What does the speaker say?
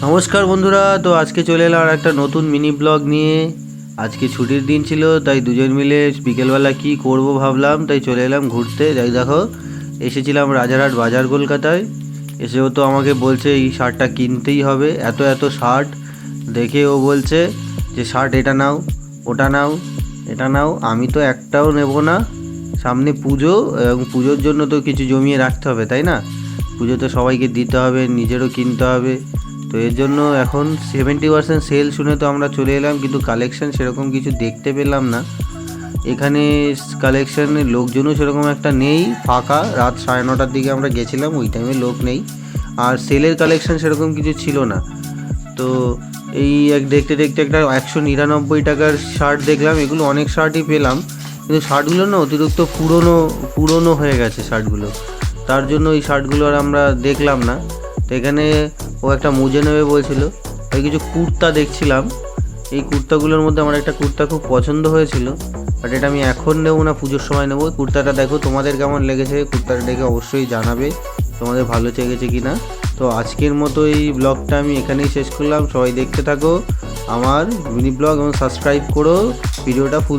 নমস্কার বন্ধুরা, তো আজকে চলে এলাম আর একটা নতুন মিনি ব্লগ নিয়ে। আজকে ছুটির দিন ছিল, তাই দুজন মিলে বিকেলবেলা কি করব ভাবলাম, তাই চলে এলাম ঘুরতে। যাই দেখো, এসেছিলাম রাজারহাট বাজার কলকাতায়। এসেও তো আমাকে বলছে এই শার্টটা কিনতেই হবে, এত এত শার্ট দেখে ও বলছে যে শার্ট এটা নাও, ওটা নাও, এটা নাও। আমি তো একটাও নেব না, সামনে পুজো এবং পুজোর জন্য তো কিছু জমিয়ে রাখতে হবে, তাই না? পুজোতে সবাইকে দিতে হবে, নিজেরও কিনতে হবে। তো এর জন্য এখন 70% সেল শুনে তো আমরা চলে এলাম, কিন্তু কালেকশন সেরকম কিছু দেখতে পেলাম না এখানে। কালেকশানের লোকজনও সেরকম একটা নেই, ফাঁকা। রাত 9:30টার দিকে আমরা গেছিলাম, ওই টাইমে লোক নেই। আর সেলের কালেকশন সেরকম কিছু ছিল না। তো এই দেখতে দেখতে একটা 199 টাকার শার্ট দেখলাম। এগুলো অনেক শার্টই পেলাম, কিন্তু শার্টগুলো না অতিরিক্ত পুরনো হয়ে গেছে শার্টগুলো। তার জন্য এই শার্টগুলো আর আমরা দেখলাম না। তো এখানে ও একটা মুজে নেবে বলছিল, ওই কিছু কুর্তা দেখছিলাম। এই কুর্তাগুলোর মধ্যে আমার একটা কুর্তা খুব পছন্দ হয়েছিল, বাট এটা আমি এখন নেবো না, পুজোর সময় নেবো। কুর্তাটা দেখো তোমাদের কেমন লেগেছে, কুর্তাটা দেখে অবশ্যই জানাবে তোমাদের ভালো লেগেছে কি না। তো আজকের মতো এই ব্লগটা আমি এখানেই শেষ করলাম। সবাই দেখতে থাকো আমার মিনি ব্লগ এবং সাবস্ক্রাইব করো, ভিডিওটা ফুল